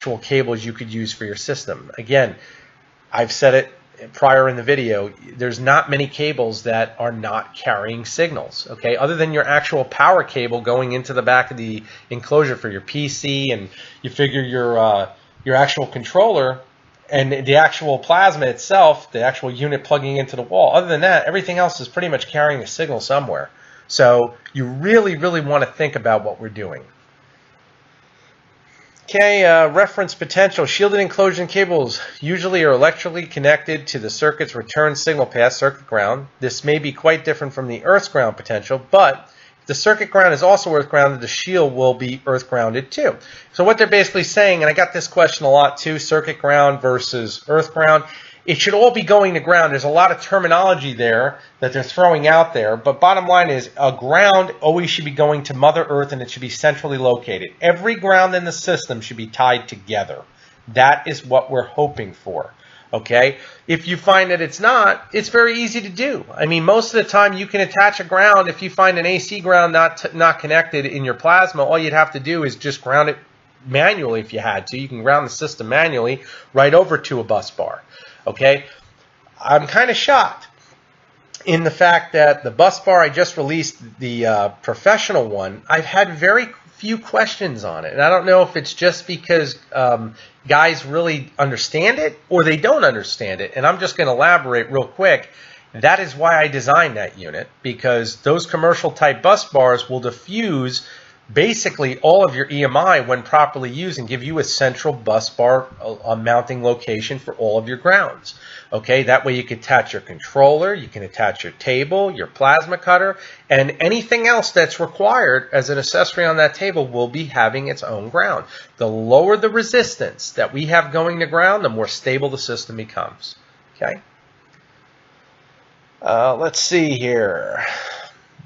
actual cables you could use for your system. Again, I've said it prior in the video, there's not many cables that are not carrying signals, okay, other than your actual power cable going into the back of the enclosure for your PC, and you figure your actual controller and the actual plasma itself, the actual unit plugging into the wall. Other than that, everything else is pretty much carrying a signal somewhere. So you really want to think about what we're doing. Okay, reference potential. Shielded enclosure cables usually are electrically connected to the circuit's return signal path, circuit ground. This may be quite different from the earth's ground potential, but if the circuit ground is also earth grounded, the shield will be earth grounded too. So what they're basically saying, and I got this question a lot too, circuit ground versus earth ground, it should all be going to ground. There's a lot of terminology there that they're throwing out there, but bottom line is a ground always should be going to Mother Earth, and it should be centrally located. Every ground in the system should be tied together. That is what we're hoping for. Okay? If you find that it's not, it's very easy to do. I mean, most of the time you can attach a ground. If you find an AC ground not connected in your plasma, all you'd have to do is just ground it manually if you had to. You can ground the system manually right over to a bus bar. Okay, I'm kind of shocked in the fact that the bus bar I just released, the professional one, I've had very few questions on it. And I don't know if it's just because guys really understand it or they don't understand it. And I'm just going to elaborate real quick. That is why I designed that unit, because those commercial type bus bars will diffuse basically all of your EMI when properly used and give you a central bus bar mounting location for all of your grounds. Okay, that way you can attach your controller, you can attach your table, your plasma cutter, and anything else that's required as an accessory on that table will be having its own ground. The lower the resistance that we have going to ground, the more stable the system becomes. Okay, let's see here.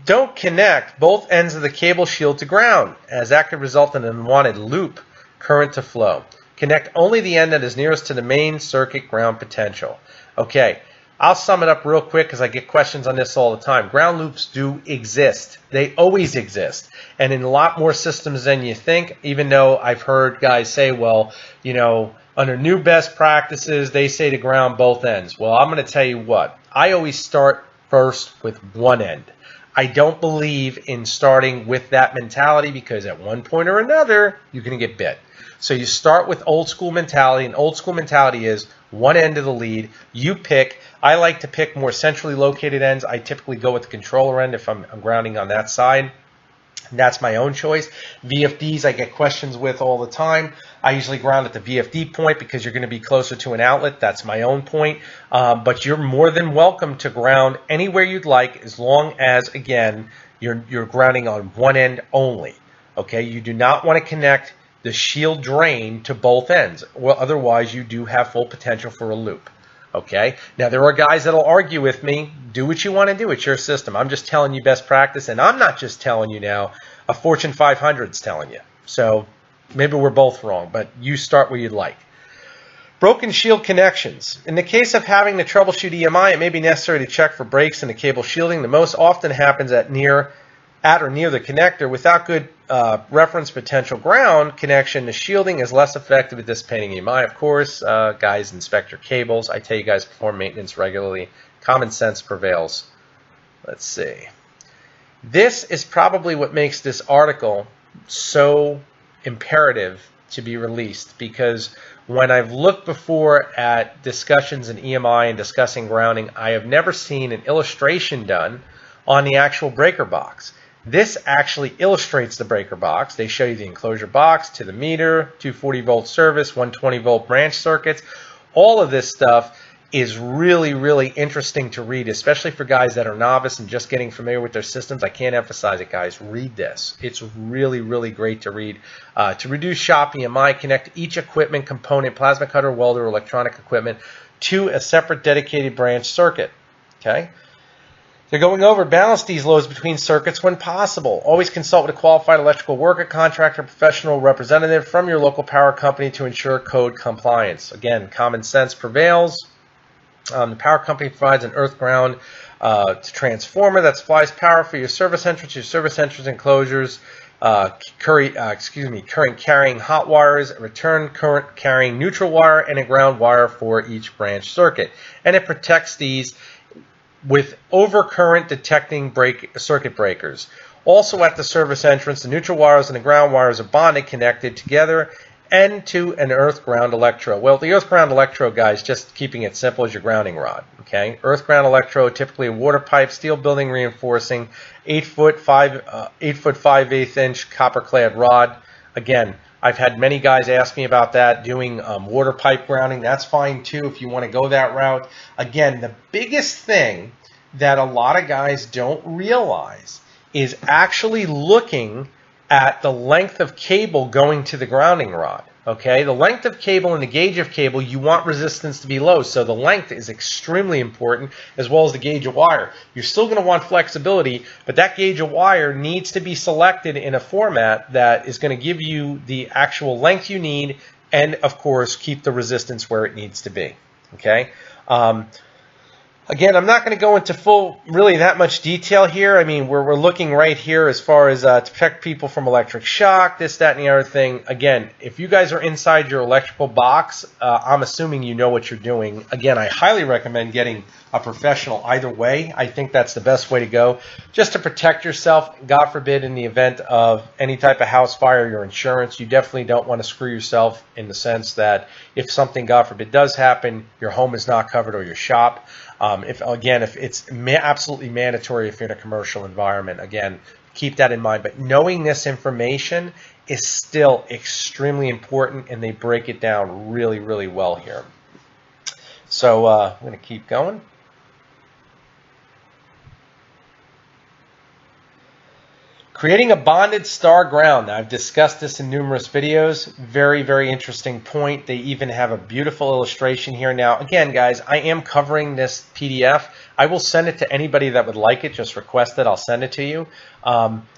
Don't connect both ends of the cable shield to ground, as that could result in an unwanted loop current to flow. Connect only the end that is nearest to the main circuit ground potential. Okay, I'll sum it up real quick because I get questions on this all the time. Ground loops do exist. They always exist. And in a lot more systems than you think, even though I've heard guys say, well, you know, under new best practices, they say to ground both ends. Well, I'm going to tell you what. I always start first with one end. I don't believe in starting with that mentality, because at one point or another, you're going to get bit. So you start with old school mentality, and old school mentality is one end of the lead. You pick. I like to pick more centrally located ends. I typically go with the controller end if I'm grounding on that side. That's my own choice. VFDs I get questions with all the time. I usually ground at the VFD point because you're going to be closer to an outlet. That's my own point. But you're more than welcome to ground anywhere you'd like, as long as, again, you're grounding on one end only. Okay, you do not want to connect the shield drain to both ends. Well, otherwise you do have full potential for a loop. Okay, now there are guys that'll argue with me. Do what you want to do. It's your system. I'm just telling you best practice, and I'm not just telling you now. A Fortune 500's telling you. So maybe we're both wrong, but you start where you'd like. Broken shield connections. In the case of having to troubleshoot EMI, it may be necessary to check for breaks in the cable shielding. The most often happens at or near the connector. Without good reference potential ground connection, the shielding is less effective at dissipating EMI. Of course, guys, inspect your cables. I tell you guys, perform maintenance regularly. Common sense prevails. Let's see. This is probably what makes this article so imperative to be released, because when I've looked before at discussions in EMI and discussing grounding, I have never seen an illustration done on the actual breaker box. This actually illustrates the breaker box. They show you the enclosure box to the meter, 240 volt service, 120 volt branch circuits. All of this stuff is really interesting to read, especially for guys that are novice and just getting familiar with their systems. I can't emphasize it, guys. Read this. It's really great to read. To reduce shop EMI, connect each equipment component, plasma cutter, welder, or electronic equipment, to a separate dedicated branch circuit. Okay? They're going over, balance these loads between circuits when possible. Always consult with a qualified electrical worker, contractor, professional representative from your local power company to ensure code compliance. Again, common sense prevails. The power company provides an earth ground transformer that supplies power for your service entrance enclosures. current carrying hot wires, a return current carrying neutral wire, and a ground wire for each branch circuit. And it protects these with overcurrent detecting circuit breakers. Also at the service entrance, the neutral wires and the ground wires are bonded, connected together, and to an earth ground electrode. Well, the earth ground electrode, guys, just keeping it simple, is your grounding rod. Okay, earth ground electrode, typically a water pipe, steel building reinforcing, 8 foot 5/8 inch copper clad rod. Again, I've had many guys ask me about that, doing water pipe grounding. That's fine too if you want to go that route. Again, the biggest thing that a lot of guys don't realize is actually looking at the length of cable going to the grounding rod. Okay, the length of cable and the gauge of cable, you want resistance to be low, so the length is extremely important, as well as the gauge of wire. You're still going to want flexibility, but that gauge of wire needs to be selected in a format that is going to give you the actual length you need, and of course keep the resistance where it needs to be. Okay. Again, I'm not going to go into really that much detail here. I mean, we're looking right here as far as to protect people from electric shock, this, that, and the other thing. Again, if you guys are inside your electrical box, I'm assuming you know what you're doing. Again, I highly recommend getting a professional either way. I think that's the best way to go, just to protect yourself. God forbid, in the event of any type of house fire, your insurance, you definitely don't want to screw yourself in the sense that if something, God forbid, does happen, your home is not covered or your shop. If it's absolutely mandatory if you're in a commercial environment, again, keep that in mind. But knowing this information is still extremely important, and they break it down really, really well here. So I'm going to keep going. Creating a bonded star ground. Now, I've discussed this in numerous videos. Very, very interesting point. They even have a beautiful illustration here. Now, again, guys, I am covering this PDF. I will send it to anybody that would like it. Just request it. I'll send it to you.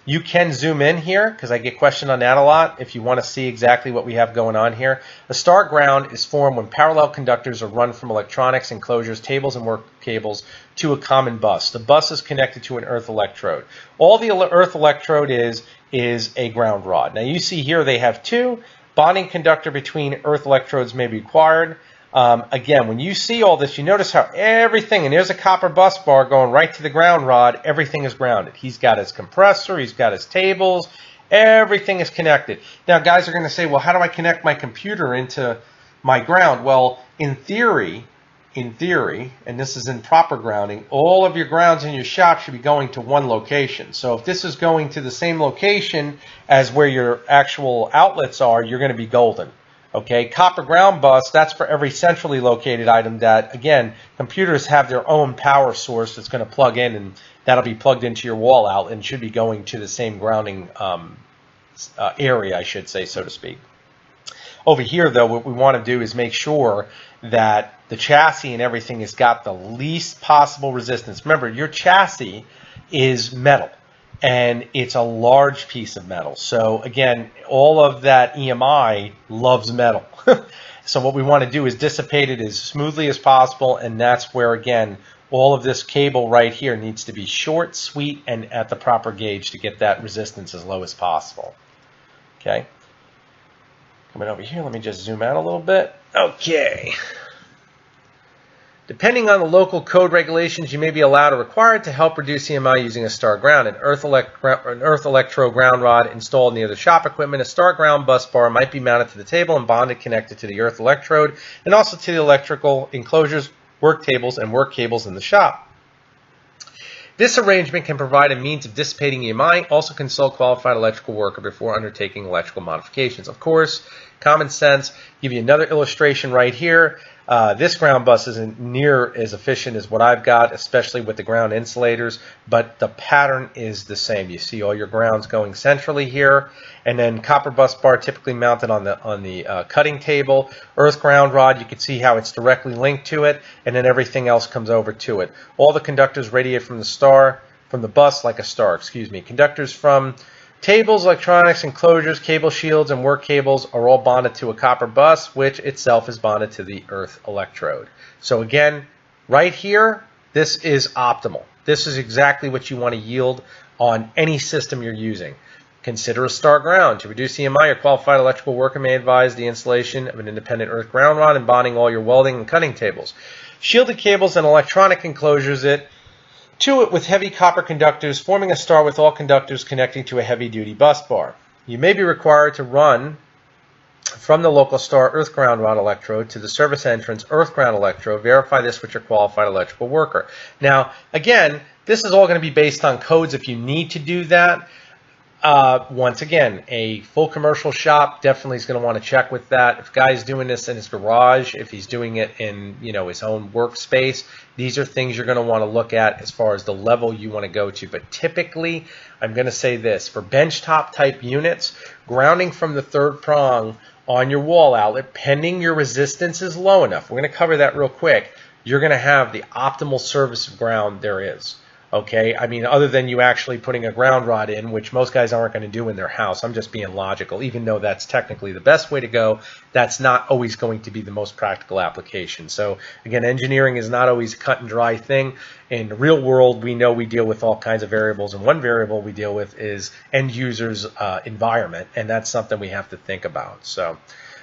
You can zoom in here because I get questioned on that a lot if you want to see exactly what we have going on here. A star ground is formed when parallel conductors are run from electronics, enclosures, tables, and work cables to a common bus. The bus is connected to an earth electrode. All the earth electrode is a ground rod. Now you see here they have two. Bonding conductor between earth electrodes may be required. Again, when you see all this, you notice how everything, and there's a copper bus bar going right to the ground rod, everything is grounded. He's got his compressor, he's got his tables, everything is connected. Now guys are going to say, well, how do I connect my computer into my ground? Well, in theory, and this is in proper grounding, all of your grounds in your shop should be going to one location. So if this is going to the same location as where your actual outlets are, you're going to be golden. Okay, copper ground bus, that's for every centrally located item that, again, computers have their own power source that's going to plug in, and that'll be plugged into your wall outlet and should be going to the same grounding area, I should say, so to speak. Over here, though, what we want to do is make sure that the chassis and everything has got the least possible resistance. Remember, your chassis is metal, and it's a large piece of metal. So again, all of that EMI loves metal. So what we want to do is dissipate it as smoothly as possible, and that's where, again, all of this cable right here needs to be short, sweet, and at the proper gauge to get that resistance as low as possible. Okay. Coming over here, let me just zoom out a little bit. Okay. Depending on the local code regulations, you may be allowed or required to help reduce EMI using a star ground. An earth electro ground rod installed near the shop equipment. A star ground bus bar might be mounted to the table and bonded, connected to the earth electrode, and also to the electrical enclosures, work tables, and work cables in the shop. This arrangement can provide a means of dissipating EMI. Also consult qualified electrical worker before undertaking electrical modifications. Of course, common sense. Give you another illustration right here. This ground bus isn't near as efficient as what I've got, especially with the ground insulators, but the pattern is the same. You see all your grounds going centrally here, and then copper bus bar typically mounted on the cutting table. Earth ground rod, you can see how it's directly linked to it, and then everything else comes over to it. All the conductors radiate from the bus like a star, excuse me. Conductors from tables, electronics, enclosures, cable shields, and work cables are all bonded to a copper bus, which itself is bonded to the earth electrode. So again, right here, this is optimal. This is exactly what you want to yield on any system you're using. Consider a star ground. To reduce EMI, your qualified electrical worker may advise the installation of an independent earth ground rod and bonding all your welding and cutting tables. Shielded cables and electronic enclosures to it with heavy copper conductors, forming a star with all conductors connecting to a heavy-duty bus bar. You may be required to run from the local star earth ground rod electrode to the service entrance earth ground electrode. Verify this with your qualified electrical worker. Now, again, this is all going to be based on codes if you need to do that. Once again, a full commercial shop definitely is going to want to check with that. If a guy's doing this in his garage, if he's doing it in his own workspace, these are things you're going to want to look at as far as the level you want to go to. But typically, I'm going to say this, for benchtop type units, grounding from the third prong on your wall outlet, pending your resistance is low enough, we're going to cover that real quick, you're going to have the optimal service of ground there is. Okay, I mean, other than you actually putting a ground rod in, which most guys aren't going to do in their house. I'm just being logical. Even though that's technically the best way to go, that's not always going to be the most practical application. So again, engineering is not always a cut and dry thing. In the real world, we know we deal with all kinds of variables, and one variable we deal with is end user's environment, and that's something we have to think about. So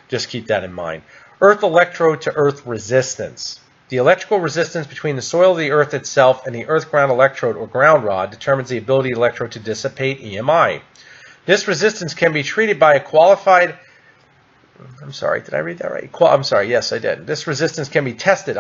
just keep that in mind. Earth electrode to earth resistance. The electrical resistance between the soil of the earth itself and the earth ground electrode or ground rod determines the ability of the electrode to dissipate EMI. This resistance can be treated by a qualified, did I read that right? Yes, I did. This resistance can be tested,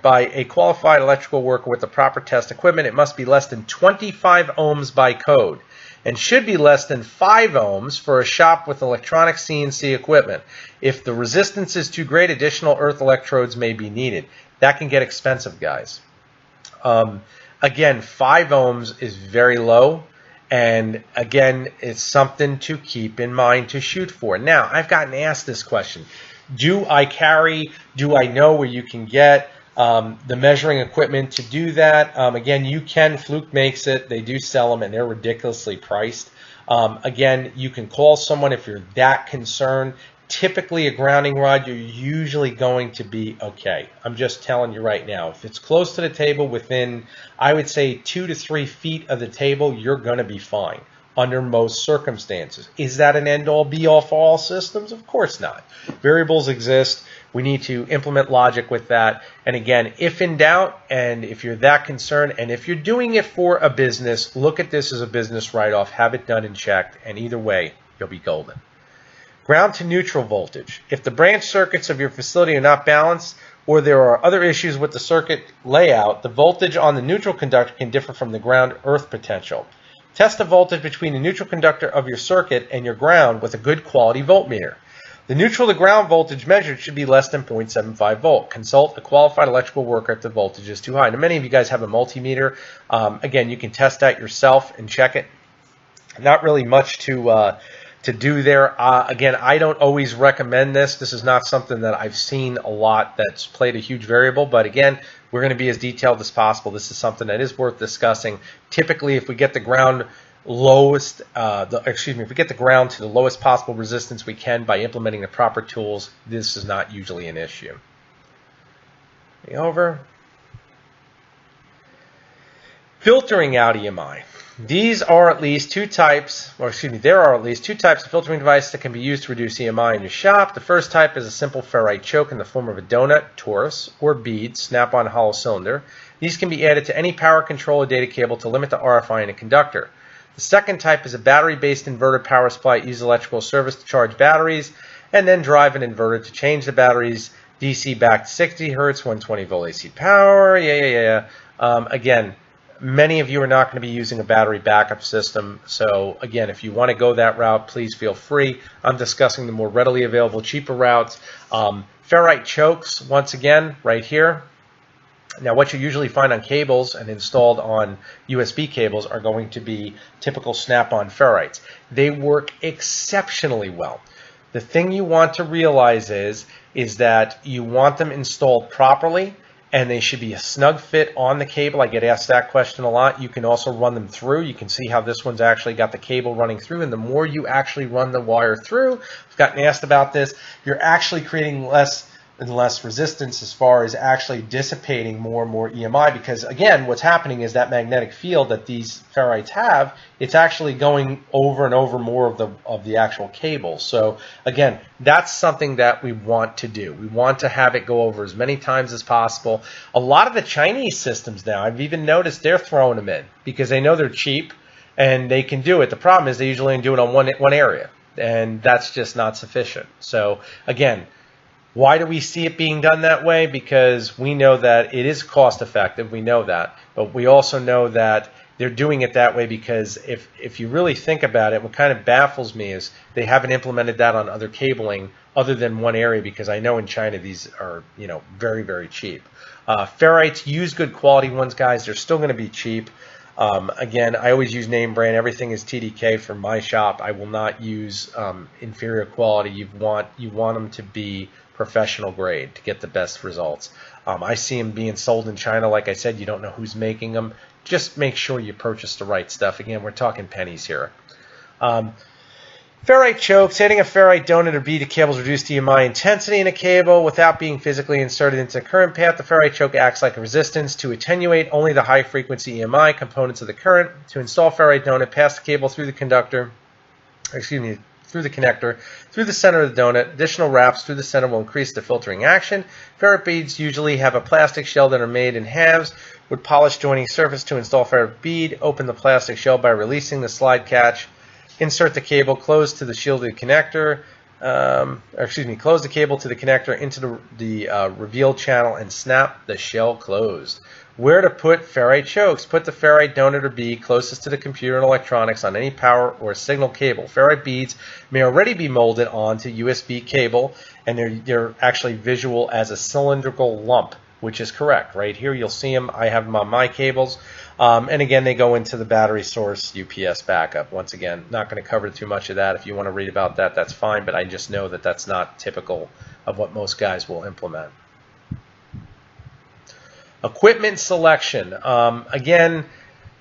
by a qualified electrical worker with the proper test equipment. It must be less than 25 ohms by code and should be less than 5 ohms for a shop with electronic CNC equipment. If the resistance is too great, additional earth electrodes may be needed. That can get expensive, guys. Again, 5 ohms is very low, and again, it's something to keep in mind to shoot for. Now, I've gotten asked this question. Do I know where you can get the measuring equipment to do that? Again, you can. Fluke makes it. They do sell them, and they're ridiculously priced. Again, you can call someone if you're that concerned. Typically, a grounding rod, you're usually going to be okay. I'm just telling you right now. If it's close to the table, within, I would say, 2 to 3 feet of the table, you're going to be fine under most circumstances. Is that an end-all, be-all for all systems? Of course not. Variables exist. We need to implement logic with that. And again, if in doubt, and if you're that concerned, and if you're doing it for a business, look at this as a business write-off. Have it done and checked, and either way, you'll be golden. Ground to neutral voltage. If the branch circuits of your facility are not balanced or there are other issues with the circuit layout, the voltage on the neutral conductor can differ from the ground earth potential. Test the voltage between the neutral conductor of your circuit and your ground with a good quality voltmeter. The neutral to ground voltage measured should be less than 0.75 volt. Consult a qualified electrical worker if the voltage is too high. Now, many of you guys have a multimeter. Again, you can test that yourself and check it. Not really much to do there. Again, I don't always recommend this. This is not something that I've seen a lot that's played a huge variable, but again, we're going to be as detailed as possible. This is something that is worth discussing. Typically, if we get the ground if we get the ground to the lowest possible resistance we can by implementing the proper tools, this is not usually an issue. Over. Filtering out EMI. There are at least two types of filtering devices that can be used to reduce EMI in your shop. The first type is a simple ferrite choke in the form of a donut, torus, or bead, snap-on hollow cylinder. These can be added to any power control or data cable to limit the RFI in a conductor. The second type is a battery-based inverter power supply that uses electrical service to charge batteries and then drive an inverter to change the batteries DC back to 60 Hertz, 120 volt AC power. Again, many of you are not going to be using a battery backup system. So again, if you want to go that route, please feel free. I'm discussing the more readily available, cheaper routes. Ferrite chokes, once again, right here. Now, what you usually find on cables and installed on USB cables are going to be typical snap-on ferrites. They work exceptionally well. The thing you want to realize is that you want them installed properly, and they should be a snug fit on the cable. I get asked that question a lot. You can also run them through. You can see how this one's actually got the cable running through, and the more you actually run the wire through, I've gotten asked about this, you're actually creating less and less resistance as far as actually dissipating more and more EMI, because again, what's happening is that magnetic field that these ferrites have, it's actually going over and over more of the actual cable. So again, that's something that we want to do. We want to have it go over as many times as possible. A lot of the Chinese systems now, I've even noticed they're throwing them in because they know they're cheap and they can do it. The problem is they usually do it on one area, and that's just not sufficient. So again, why do we see it being done that way? Because we know that it is cost effective. We know that. But we also know that they're doing it that way because if you really think about it, what kind of baffles me is they haven't implemented that on other cabling other than one area, because I know in China these are, you know, very, very cheap. Ferrites, use good quality ones, guys. They're still going to be cheap. Again, I always use name brand. Everything is TDK for my shop. I will not use inferior quality. You want them to be professional grade to get the best results. I see them being sold in China. Like I said, you don't know who's making them. Just make sure you purchase the right stuff. Again, we're talking pennies here. Ferrite chokes. Adding a ferrite donut or bead to cables reduce EMI intensity in a cable without being physically inserted into the current path. The ferrite choke acts like a resistance to attenuate only the high frequency EMI components of the current. To install ferrite donut, pass the cable through the conductor, through the connector, through the center of the donut. Additional wraps through the center will increase the filtering action. Ferrite beads usually have a plastic shell that are made in halves with polished joining surface. To install ferrite bead, open the plastic shell by releasing the slide catch. Insert the cable close to the shielded connector, close the cable to the connector into the revealed channel and snap the shell closed. Where to put ferrite chokes? Put the ferrite donut or bead closest to the computer and electronics on any power or signal cable. Ferrite beads may already be molded onto USB cable, and they're actually visual as a cylindrical lump, which is correct. Right here you'll see them. I have them on my cables. And again, they go into the battery source UPS backup. Once again, not going to cover too much of that. If you want to read about that, that's fine, but I just know that that's not typical of what most guys will implement. Equipment selection. Again,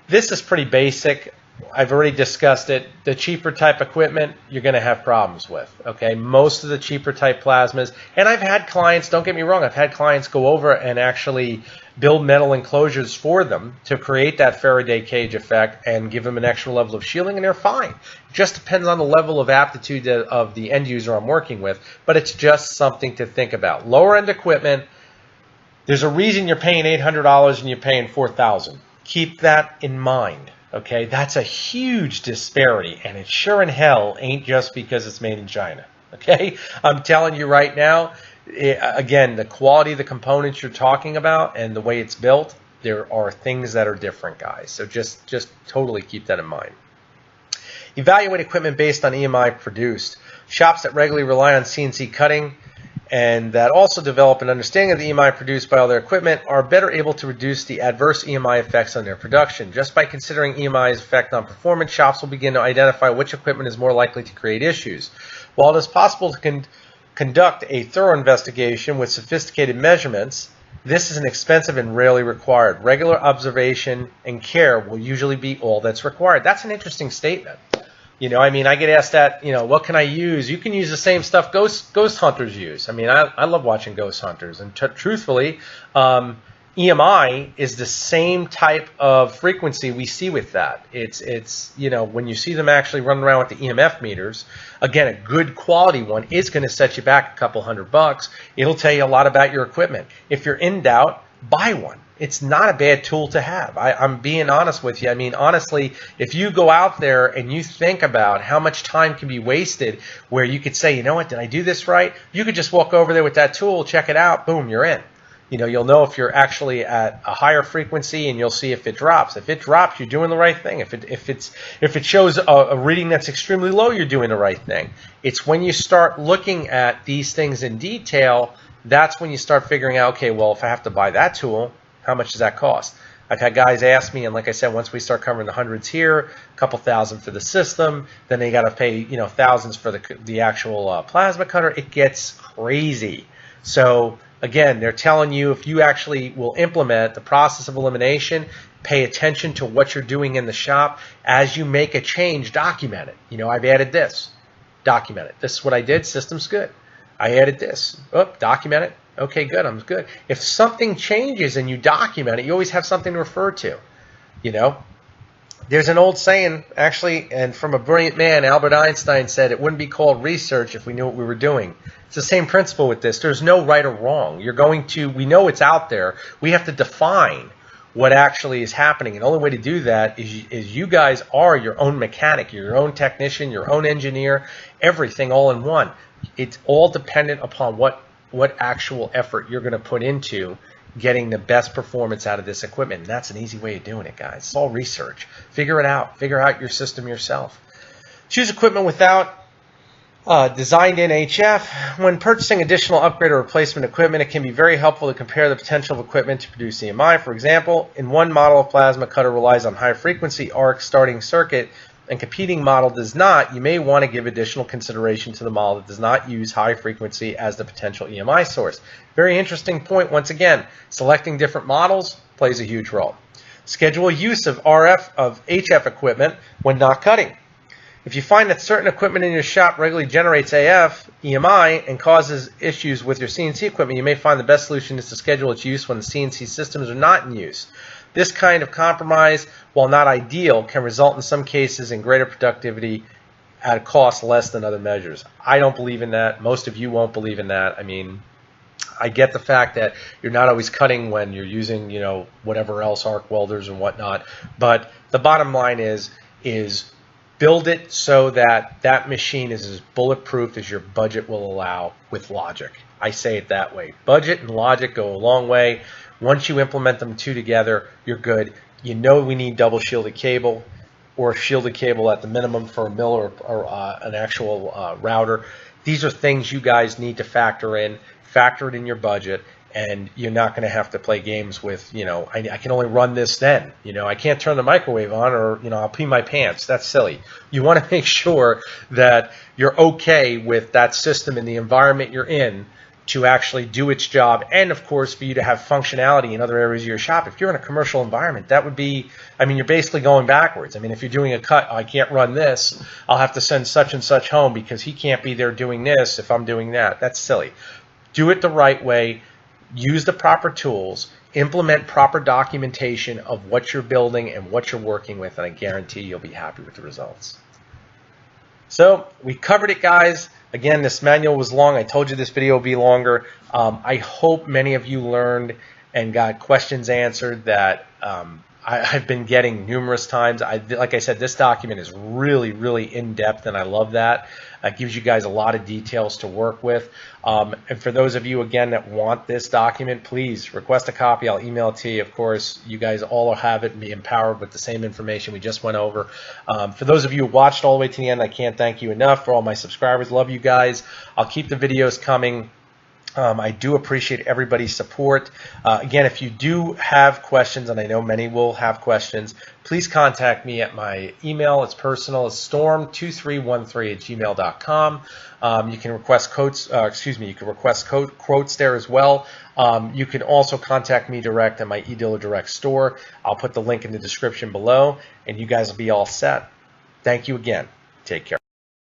this is pretty basic. I've already discussed it. The cheaper type equipment, you're going to have problems with. Okay, most of the cheaper type plasmas, and I've had clients, don't get me wrong, I've had clients go over and actually build metal enclosures for them to create that Faraday cage effect and give them an extra level of shielding, and they're fine. It just depends on the level of aptitude of the end user I'm working with, but it's just something to think about. Lower end equipment, there's a reason you're paying $800 and you're paying $4,000. Keep that in mind. Okay, that's a huge disparity, and it sure in hell ain't just because it's made in China. Okay, I'm telling you right now, again, the quality of the components you're talking about and the way it's built, there are things that are different, guys. So just totally keep that in mind. Evaluate equipment based on EMI produced. Shops that regularly rely on CNC cutting and that also develop an understanding of the EMI produced by all their equipment are better able to reduce the adverse EMI effects on their production. Just by considering EMI's effect on performance, shops will begin to identify which equipment is more likely to create issues. While it is possible to conduct a thorough investigation with sophisticated measurements, this is an expensive and rarely required. Regular observation and care will usually be all that's required. That's an interesting statement. You know, I mean, I get asked that, you know, what can I use? You can use the same stuff ghost hunters use. I mean, I love watching ghost hunters. And truthfully, EMI is the same type of frequency we see with that. It's you know, when you see them actually running around with the EMF meters, again, a good quality one is going to set you back a couple $100. It'll tell you a lot about your equipment. If you're in doubt, buy one. It's not a bad tool to have. I'm being honest with you. I mean, honestly, if you go out there and you think about how much time can be wasted where you could say, you know what, did I do this right? You could just walk over there with that tool, check it out, boom, you're in. You know, you'll know if you're actually at a higher frequency, and you'll see if it drops. If it drops, you're doing the right thing. If it shows a reading that's extremely low, you're doing the right thing. It's when you start looking at these things in detail, that's when you start figuring out, okay, well, if I have to buy that tool, how much does that cost? I've had guys ask me, and like I said, once we start covering the hundreds here, a couple $1,000 for the system, then they got to pay, you know, thousands for the actual plasma cutter. It gets crazy. So again, they're telling you if you actually will implement the process of elimination, pay attention to what you're doing in the shop. As you make a change, document it. You know, I've added this. Document it. This is what I did. System's good. I added this. Oh, document it. Okay, good. I'm good. If something changes and you document it, you always have something to refer to. You know, there's an old saying, actually, and from a brilliant man, Albert Einstein said, it wouldn't be called research if we knew what we were doing. It's the same principle with this. There's no right or wrong. We know it's out there. We have to define what actually is happening. And the only way to do that is you guys are your own mechanic, you're your own technician, your own engineer, everything all in one. It's all dependent upon what actual effort you're going to put into getting the best performance out of this equipment. And that's an easy way of doing it, guys. It's all research. Figure it out. Figure out your system yourself. Choose equipment without designed in HF. When purchasing additional upgrade or replacement equipment, it can be very helpful to compare the potential of equipment to produce EMI. For example, in one model, a plasma cutter relies on high frequency arc starting circuit and competing model does not. You may want to give additional consideration to the model that does not use high frequency as the potential EMI source. Very interesting point. Once again, selecting different models plays a huge role. Schedule use of HF equipment when not cutting. If you find that certain equipment in your shop regularly generates EMI, and causes issues with your CNC equipment, you may find the best solution is to schedule its use when the CNC systems are not in use. This kind of compromise, while not ideal, can result in some cases in greater productivity at a cost less than other measures. I don't believe in that. Most of you won't believe in that. I mean, I get the fact that you're not always cutting when you're using, whatever else, arc welders and whatnot. But the bottom line is build it so that that machine is as bulletproof as your budget will allow with logic. I say it that way. Budget and logic go a long way. Once you implement them two together, you're good. You know we need double shielded cable or shielded cable at the minimum for a mill or an actual router. These are things you guys need to factor in. Factor it in your budget, and you're not going to have to play games with, I can only run this then. I can't turn the microwave on, or, I'll pee my pants. That's silly. You want to make sure that you're okay with that system and the environment you're in to actually do its job, and of course for you to have functionality in other areas of your shop. If you're in a commercial environment, that would be, you're basically going backwards. If you're doing a cut, I can't run this, I'll have to send such and such home because he can't be there doing this if I'm doing that. That's silly. Do it the right way. Use the proper tools, implement proper documentation of what you're building and what you're working with, and I guarantee you'll be happy with the results. So we covered it, guys. Again, this manual was long. I told you this video will be longer. I hope many of you learned and got questions answered that I've been getting numerous times. Like I said, this document is really, really in-depth, and I love that. It gives you guys a lot of details to work with. And for those of you, again, that want this document, please request a copy. I'll email it to you. Of course, you guys all have it and be empowered with the same information we just went over. For those of you who watched all the way to the end, I can't thank you enough. For all my subscribers, love you guys. I'll keep the videos coming. I do appreciate everybody's support. Again, if you do have questions, and I know many will have questions, please contact me at my email. It's personal. It's storm2313@gmail.com. You can request quotes. You can request quotes there as well. You can also contact me direct at my eDealer Direct store. I'll put the link in the description below, and you guys will be all set. Thank you again. Take care.